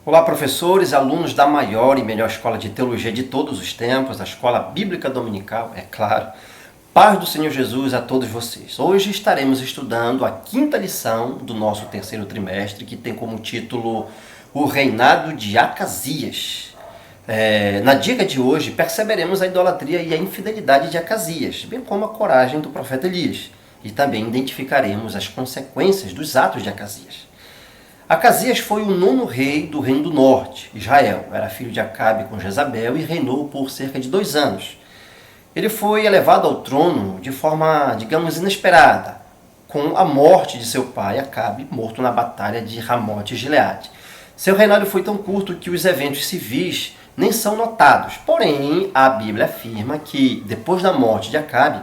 Olá, professores, alunos da maior e melhor escola de teologia de todos os tempos, a Escola Bíblica Dominical, é claro. Paz do Senhor Jesus a todos vocês. Hoje estaremos estudando a quinta lição do nosso terceiro trimestre, que tem como título O Reinado de Acasias. Na dica de hoje, perceberemos a idolatria e a infidelidade de Acasias, bem como a coragem do profeta Elias. E também identificaremos as consequências dos atos de Acasias. Acasias foi o nono rei do Reino do Norte, Israel. Era filho de Acabe com Jezabel e reinou por cerca de 2 anos. Ele foi elevado ao trono de forma, digamos, inesperada, com a morte de seu pai, Acabe, morto na batalha de Ramote e Gileade. Seu reinado foi tão curto que os eventos civis nem são notados. Porém, a Bíblia afirma que, depois da morte de Acabe,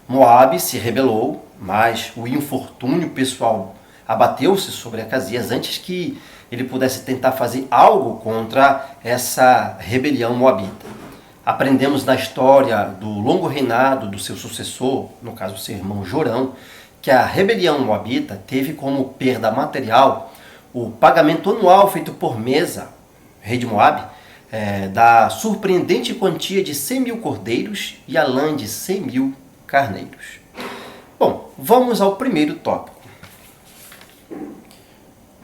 Moabe se rebelou, mas o infortúnio pessoal abateu-se sobre Acasias antes que ele pudesse tentar fazer algo contra essa rebelião moabita. Aprendemos na história do longo reinado do seu sucessor, no caso seu irmão Jorão, que a rebelião moabita teve como perda material o pagamento anual feito por Mesa, rei de Moabe, da surpreendente quantia de 100.000 cordeiros e a lã de 100.000 carneiros. Bom, vamos ao primeiro tópico.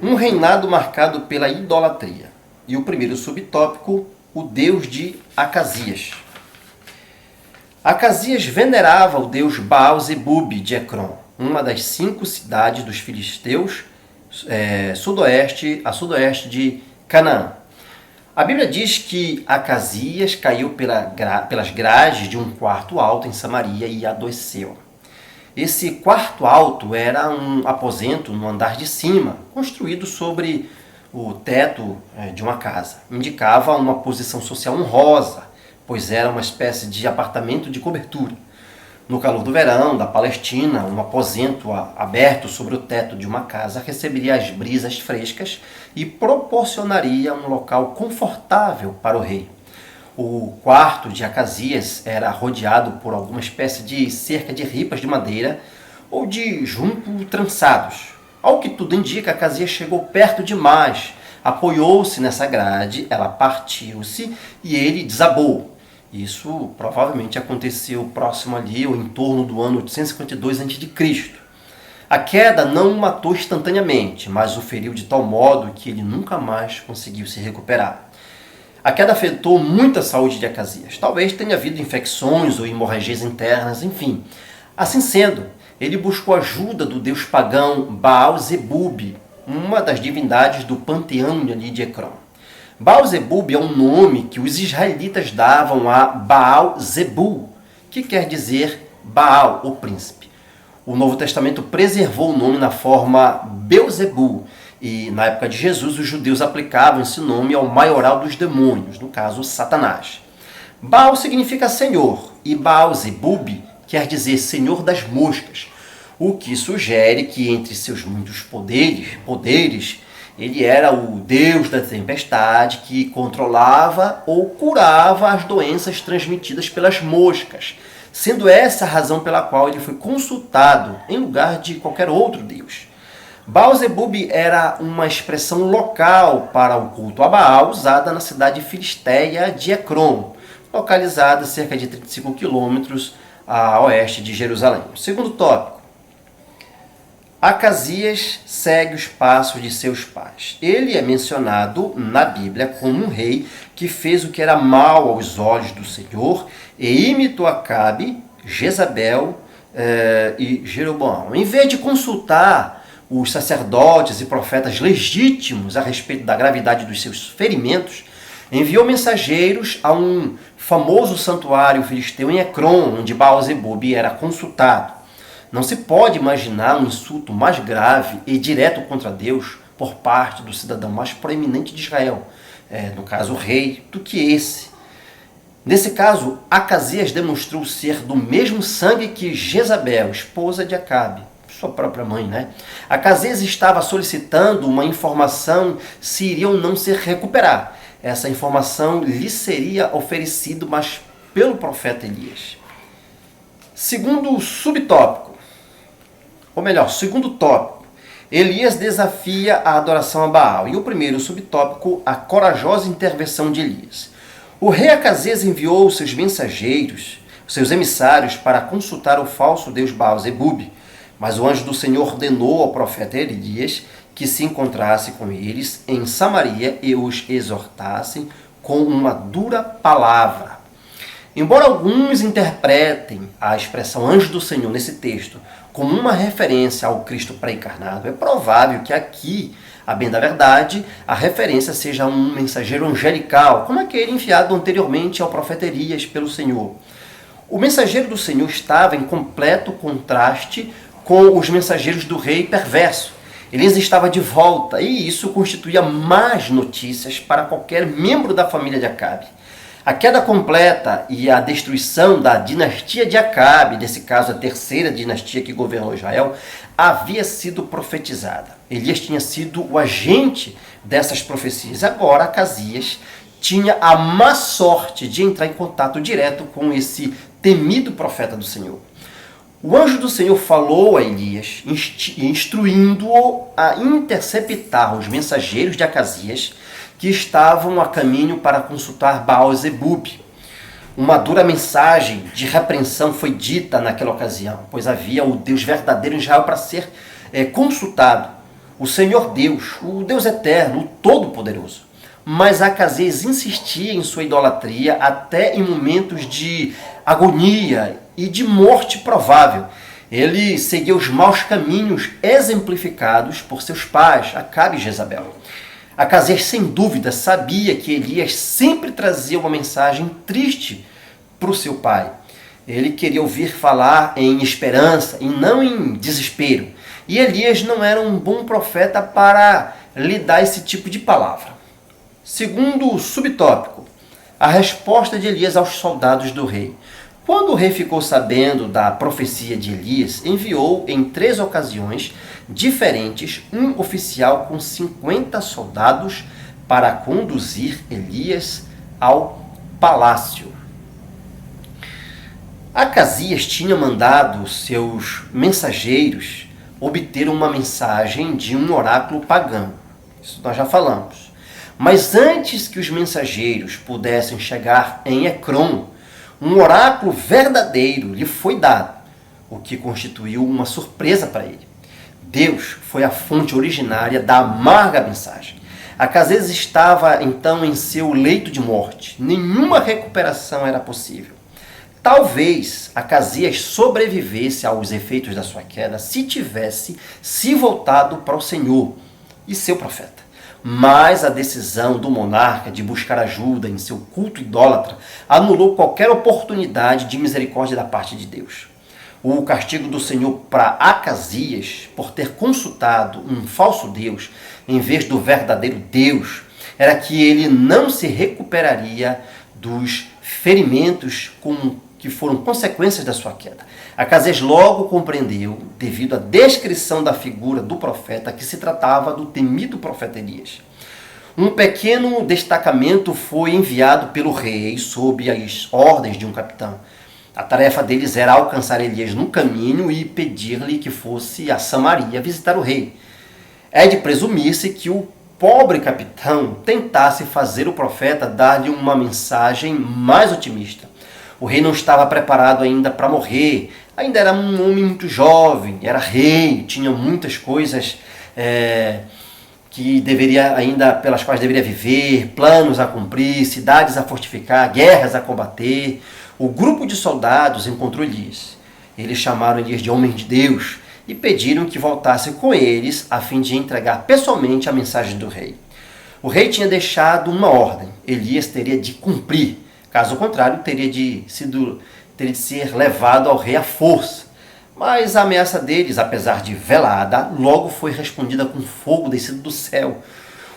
Um reinado marcado pela idolatria. E o primeiro subtópico, o deus de Acasias. Acasias venerava o deus Baal-zebub de Ecrom, uma das 5 cidades dos filisteus a sudoeste de Canaã. A Bíblia diz que Acasias caiu pelas grades de um quarto alto em Samaria e adoeceu. Esse quarto alto era um aposento no andar de cima, construído sobre o teto de uma casa. Indicava uma posição social honrosa, pois era uma espécie de apartamento de cobertura. No calor do verão, da Palestina, um aposento aberto sobre o teto de uma casa receberia as brisas frescas e proporcionaria um local confortável para o rei. O quarto de Acasias era rodeado por alguma espécie de cerca de ripas de madeira ou de junco trançados. Ao que tudo indica, Acasias chegou perto demais, apoiou-se nessa grade, ela partiu-se e ele desabou. Isso provavelmente aconteceu próximo ali, ou em torno do ano 852 a.C. A queda não o matou instantaneamente, mas o feriu de tal modo que ele nunca mais conseguiu se recuperar. A queda afetou muito a saúde de Acasias. Talvez tenha havido infecções ou hemorragias internas, enfim. Assim sendo, ele buscou ajuda do deus pagão Baal-zebub, uma das divindades do panteão ali de Ecrom. Baal-zebub é um nome que os israelitas davam a Baal-zebul, que quer dizer Baal, o príncipe. O Novo Testamento preservou o nome na forma Beelzebul, e na época de Jesus os judeus aplicavam esse nome ao maioral dos demônios, no caso Satanás. Baal significa senhor e Baal-zebub quer dizer senhor das moscas, o que sugere que entre seus muitos poderes ele era o deus da tempestade que controlava ou curava as doenças transmitidas pelas moscas, sendo essa a razão pela qual ele foi consultado em lugar de qualquer outro deus. Baal-zebub era uma expressão local para o culto a Baal usada na cidade filisteia de Ecrom, localizada a cerca de 35 quilômetros a oeste de Jerusalém. Segundo tópico. Acasias segue os passos de seus pais. Ele é mencionado na Bíblia como um rei que fez o que era mal aos olhos do Senhor e imitou Acabe, Jezabel e Jeroboão. Em vez de consultar os sacerdotes e profetas legítimos a respeito da gravidade dos seus ferimentos, enviou mensageiros a um famoso santuário filisteu em Ecrom, onde Baal-zebub era consultado. Não se pode imaginar um insulto mais grave e direto contra Deus por parte do cidadão mais proeminente de Israel, no caso o rei, do que esse. Nesse caso, Acasias demonstrou ser do mesmo sangue que Jezabel, esposa de Acabe, sua própria mãe, né? Acasias estava solicitando uma informação se iria ou não se recuperar. Essa informação lhe seria oferecida, mas pelo profeta Elias. Segundo tópico, Elias desafia a adoração a Baal. E o primeiro subtópico, a corajosa intervenção de Elias. O rei Acasias enviou seus mensageiros, seus emissários, para consultar o falso deus Baal-zebub. Mas o anjo do Senhor ordenou ao profeta Elias que se encontrasse com eles em Samaria e os exortasse com uma dura palavra. Embora alguns interpretem a expressão anjo do Senhor nesse texto como uma referência ao Cristo pré-encarnado, é provável que aqui, a bem da verdade, a referência seja um mensageiro angelical, como aquele enviado anteriormente ao profeta Elias pelo Senhor. O mensageiro do Senhor estava em completo contraste com os mensageiros do rei perverso. Elias estava de volta e isso constituía más notícias para qualquer membro da família de Acabe. A queda completa e a destruição da dinastia de Acabe, nesse caso a terceira dinastia que governou Israel, havia sido profetizada. Elias tinha sido o agente dessas profecias. Agora Acasias tinha a má sorte de entrar em contato direto com esse temido profeta do Senhor. O anjo do Senhor falou a Elias, instruindo-o a interceptar os mensageiros de Acasias, que estavam a caminho para consultar Baal-zebub. Uma dura mensagem de repreensão foi dita naquela ocasião, pois havia o Deus verdadeiro em Israel para ser consultado. O Senhor Deus, o Deus eterno, o Todo-Poderoso. Mas Acasias insistia em sua idolatria até em momentos de agonia e de morte provável. Ele seguia os maus caminhos exemplificados por seus pais, Acabe e Jezabel. Acasias, sem dúvida, sabia que Elias sempre trazia uma mensagem triste para o seu pai. Ele queria ouvir falar em esperança e não em desespero. E Elias não era um bom profeta para lhe dar esse tipo de palavra. Segundo subtópico, a resposta de Elias aos soldados do rei. Quando o rei ficou sabendo da profecia de Elias, enviou em 3 ocasiões diferentes um oficial com 50 soldados para conduzir Elias ao palácio. Acasias tinha mandado seus mensageiros obter uma mensagem de um oráculo pagão. Isso nós já falamos. Mas antes que os mensageiros pudessem chegar em Ecrom, um oráculo verdadeiro lhe foi dado, o que constituiu uma surpresa para ele. Deus foi a fonte originária da amarga mensagem. Acasias estava então em seu leito de morte. Nenhuma recuperação era possível. Talvez Acasias sobrevivesse aos efeitos da sua queda se tivesse se voltado para o Senhor e seu profeta. Mas a decisão do monarca de buscar ajuda em seu culto idólatra anulou qualquer oportunidade de misericórdia da parte de Deus. O castigo do Senhor para Acasias, por ter consultado um falso Deus em vez do verdadeiro Deus, era que ele não se recuperaria dos ferimentos que foram consequências da sua queda. Acasias logo compreendeu, devido à descrição da figura do profeta, que se tratava do temido profeta Elias. Um pequeno destacamento foi enviado pelo rei sob as ordens de um capitão. A tarefa deles era alcançar Elias no caminho e pedir-lhe que fosse a Samaria visitar o rei. É de presumir-se que o pobre capitão tentasse fazer o profeta dar-lhe uma mensagem mais otimista. O rei não estava preparado ainda para morrer, ainda era um homem muito jovem, era rei, tinha muitas coisas pelas quais deveria viver, planos a cumprir, cidades a fortificar, guerras a combater. O grupo de soldados encontrou Elias. Eles chamaram Elias de homem de Deus e pediram que voltasse com eles a fim de entregar pessoalmente a mensagem do rei. O rei tinha deixado uma ordem, Elias teria de cumprir. Caso contrário, teria de ser levado ao rei à força. Mas a ameaça deles, apesar de velada, logo foi respondida com fogo descido do céu.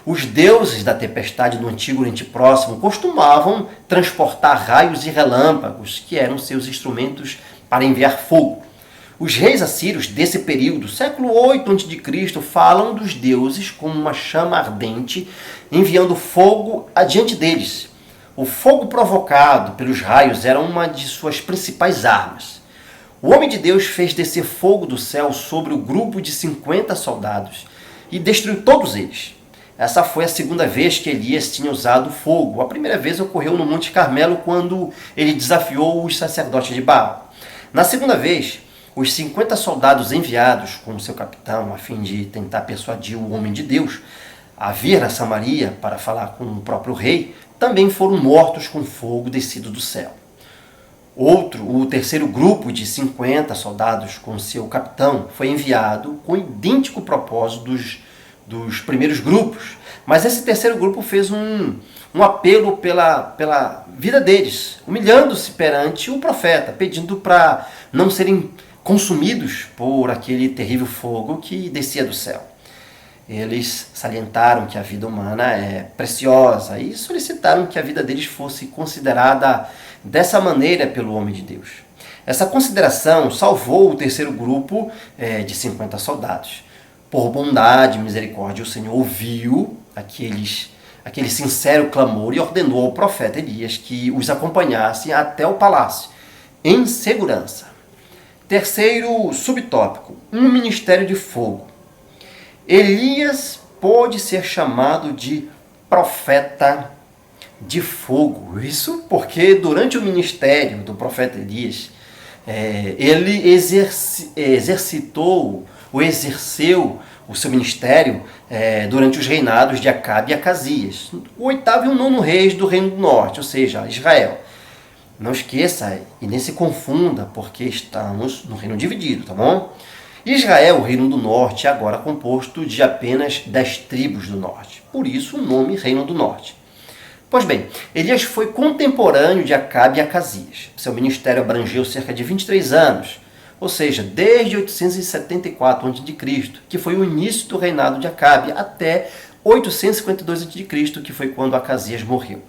Os deuses da tempestade do Antigo Oriente Próximo costumavam transportar raios e relâmpagos, que eram seus instrumentos para enviar fogo. Os reis assírios desse período, século 8 a.C., falam dos deuses como uma chama ardente, enviando fogo adiante deles. O fogo provocado pelos raios era uma de suas principais armas. O homem de Deus fez descer fogo do céu sobre o grupo de 50 soldados e destruiu todos eles. Essa foi a segunda vez que Elias tinha usado fogo. A primeira vez ocorreu no Monte Carmelo, quando ele desafiou os sacerdotes de Baal. Na segunda vez, os 50 soldados enviados com seu capitão, a fim de tentar persuadir o homem de Deus a vir a Samaria para falar com o próprio rei, também foram mortos com fogo descido do céu. O terceiro grupo de 50 soldados com seu capitão foi enviado com idêntico propósito dos primeiros grupos. Mas esse terceiro grupo fez um apelo pela vida deles, humilhando-se perante o profeta, pedindo para não serem consumidos por aquele terrível fogo que descia do céu. Eles salientaram que a vida humana é preciosa e solicitaram que a vida deles fosse considerada dessa maneira pelo homem de Deus. Essa consideração salvou o terceiro grupo de 50 soldados. Por bondade e misericórdia, o Senhor ouviu aquele sincero clamor e ordenou ao profeta Elias que os acompanhasse até o palácio, em segurança. Terceiro subtópico, um ministério de fogo. Elias pode ser chamado de profeta de fogo. Isso porque durante o ministério do profeta Elias, ele exerceu o seu ministério durante os reinados de Acabe e Acasias, o oitavo e o nono reis do Reino do Norte, ou seja, Israel. Não esqueça e nem se confunda, porque estamos no reino dividido, tá bom? Israel, o reino do norte, é agora composto de apenas 10 tribos do norte. Por isso o nome Reino do Norte. Pois bem, Elias foi contemporâneo de Acabe e Acasias. Seu ministério abrangeu cerca de 23 anos, ou seja, desde 874 a.C., que foi o início do reinado de Acabe, até 852 a.C., que foi quando Acasias morreu.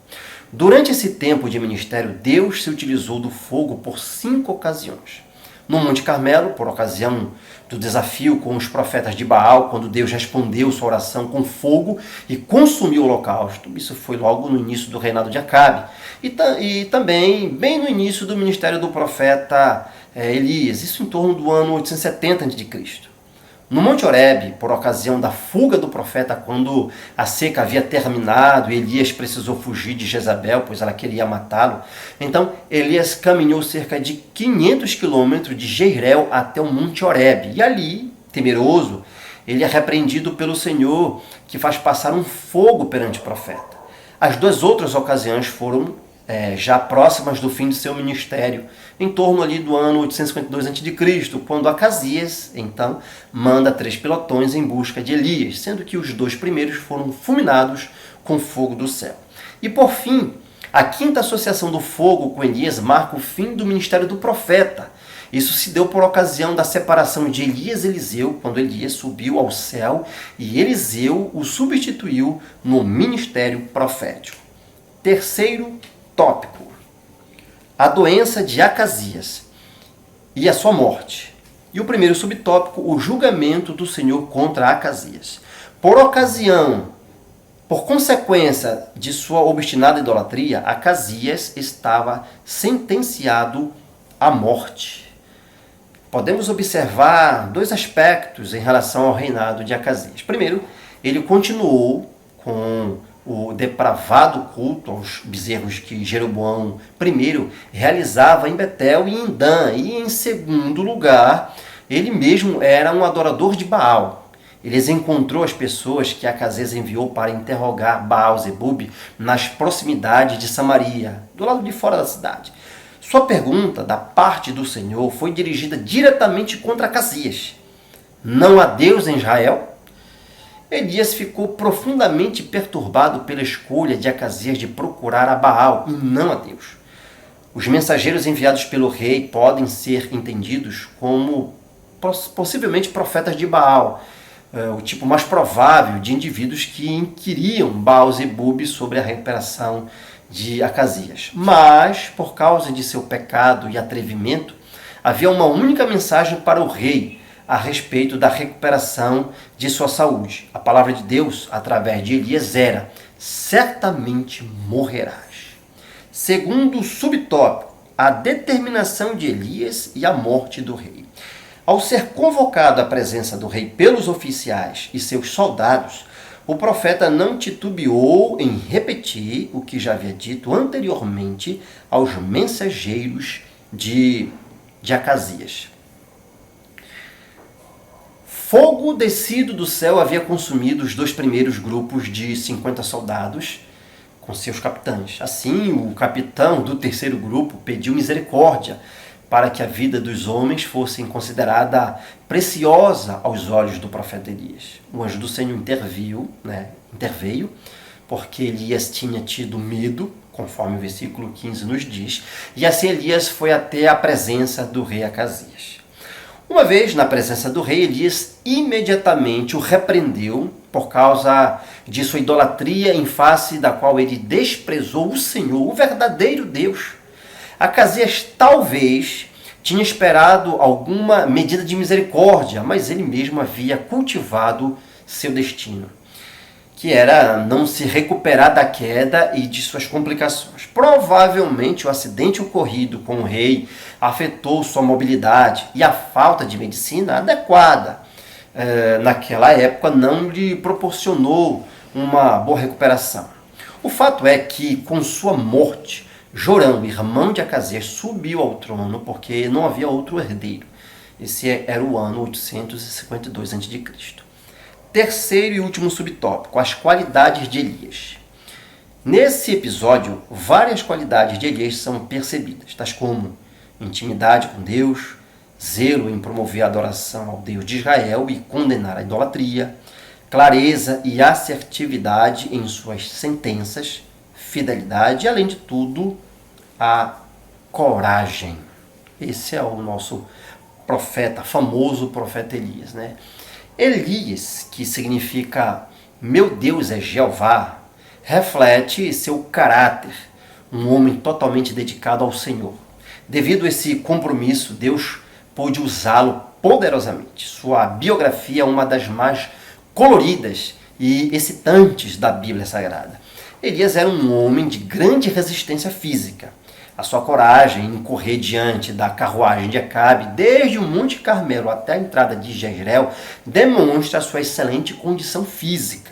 Durante esse tempo de ministério, Deus se utilizou do fogo por 5 ocasiões. No Monte Carmelo, por ocasião do desafio com os profetas de Baal, quando Deus respondeu sua oração com fogo e consumiu o holocausto. Isso foi logo no início do reinado de Acabe. E também bem no início do ministério do profeta Elias, isso em torno do ano 870 a.C. No Monte Horebe, por ocasião da fuga do profeta, quando a seca havia terminado e Elias precisou fugir de Jezabel, pois ela queria matá-lo, então Elias caminhou cerca de 500 quilômetros de Jezreel até o Monte Horebe. E ali, temeroso, ele é repreendido pelo Senhor, que faz passar um fogo perante o profeta. As duas outras ocasiões foram já próximas do fim de seu ministério, em torno ali do ano 852 a.C., quando Acasias, então, manda 3 pelotões em busca de Elias, sendo que os 2 primeiros foram fulminados com fogo do céu. E por fim, a quinta associação do fogo com Elias marca o fim do ministério do profeta. Isso se deu por ocasião da separação de Elias e Eliseu, quando Elias subiu ao céu e Eliseu o substituiu no ministério profético. Terceiro tópico: a doença de Acasias e a sua morte. E o primeiro subtópico, o julgamento do Senhor contra Acasias. Por consequência de sua obstinada idolatria, Acasias estava sentenciado à morte. Podemos observar 2 aspectos em relação ao reinado de Acasias. Primeiro, ele continuou com o depravado culto aos bezerros que Jeroboão I realizava em Betel e em Dan. E em segundo lugar, ele mesmo era um adorador de Baal. Ele encontrou as pessoas que Acasias enviou para interrogar Baal-zebub nas proximidades de Samaria, do lado de fora da cidade. Sua pergunta da parte do Senhor foi dirigida diretamente contra Acasias. Não há Deus em Israel? Elias ficou profundamente perturbado pela escolha de Acasias de procurar a Baal e não a Deus. Os mensageiros enviados pelo rei podem ser entendidos como possivelmente profetas de Baal, o tipo mais provável de indivíduos que inquiriam Baal-zebub sobre a recuperação de Acasias. Mas, por causa de seu pecado e atrevimento, havia uma única mensagem para o rei a respeito da recuperação de sua saúde. A palavra de Deus, através de Elias, era: certamente morrerás. Segundo subtópico, a determinação de Elias e a morte do rei. Ao ser convocado à presença do rei pelos oficiais e seus soldados, o profeta não titubeou em repetir o que já havia dito anteriormente aos mensageiros de Acasias. Fogo descido do céu havia consumido os 2 primeiros grupos de 50 soldados com seus capitães. Assim, o capitão do 3º grupo pediu misericórdia para que a vida dos homens fosse considerada preciosa aos olhos do profeta Elias. O anjo do Senhor interveio, porque Elias tinha tido medo, conforme o versículo 15 nos diz, e assim Elias foi até a presença do rei Acasias. Uma vez na presença do rei, Elias imediatamente o repreendeu por causa de sua idolatria, em face da qual ele desprezou o Senhor, o verdadeiro Deus. Acasias talvez tinha esperado alguma medida de misericórdia, mas ele mesmo havia cultivado seu destino, que era não se recuperar da queda e de suas complicações. Provavelmente o acidente ocorrido com o rei afetou sua mobilidade e a falta de medicina adequada naquela época não lhe proporcionou uma boa recuperação. O fato é que, com sua morte, Jorão, irmão de Acasias, subiu ao trono porque não havia outro herdeiro. Esse era o ano 852 a.C. Terceiro e último subtópico, as qualidades de Elias. Nesse episódio, várias qualidades de Elias são percebidas, tais como intimidade com Deus, zelo em promover a adoração ao Deus de Israel e condenar a idolatria, clareza e assertividade em suas sentenças, fidelidade e, além de tudo, a coragem. Esse é o nosso profeta, famoso profeta Elias, né? Elias, que significa meu Deus é Jeová, reflete seu caráter, um homem totalmente dedicado ao Senhor. Devido a esse compromisso, Deus pôde usá-lo poderosamente. Sua biografia é uma das mais coloridas e excitantes da Bíblia Sagrada. Elias era um homem de grande resistência física. A sua coragem em correr diante da carruagem de Acabe, desde o Monte Carmelo até a entrada de Jezreel, demonstra a sua excelente condição física.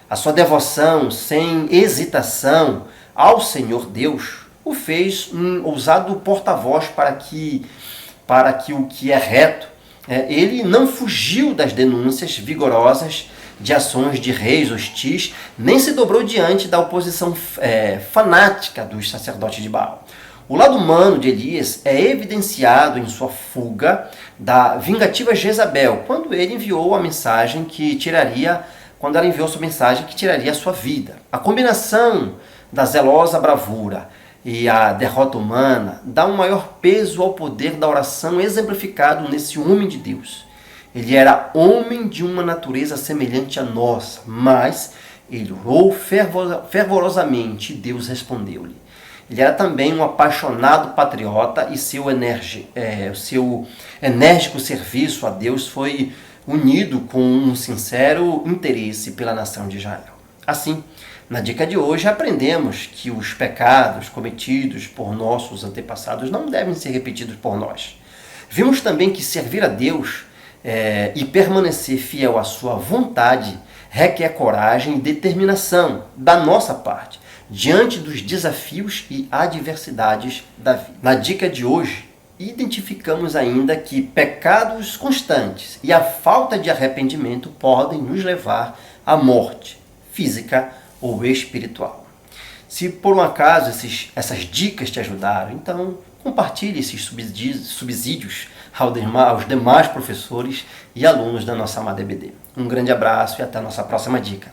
A sua devoção sem hesitação ao Senhor Deus o fez um ousado porta-voz para que o que é reto. Ele não fugiu das denúncias vigorosas de ações de reis hostis, nem se dobrou diante da oposição fanática dos sacerdotes de Baal. O lado humano de Elias é evidenciado em sua fuga da vingativa Jezabel, quando ela enviou sua mensagem que tiraria a sua vida. A combinação da zelosa bravura e a derrota humana dá um maior peso ao poder da oração exemplificado nesse homem de Deus. Ele era homem de uma natureza semelhante à nossa, mas ele orou fervorosamente e Deus respondeu-lhe. Ele era também um apaixonado patriota e seu enérgico serviço a Deus foi unido com um sincero interesse pela nação de Israel. Assim, na dica de hoje, aprendemos que os pecados cometidos por nossos antepassados não devem ser repetidos por nós. Vimos também que servir a Deus e permanecer fiel à sua vontade requer coragem e determinação da nossa parte, diante dos desafios e adversidades da vida. Na dica de hoje, identificamos ainda que pecados constantes e a falta de arrependimento podem nos levar à morte física ou espiritual. Se por um acaso essas dicas te ajudaram, então compartilhe esses subsídios aos demais professores e alunos da nossa amada EBD. Um grande abraço e até a nossa próxima dica.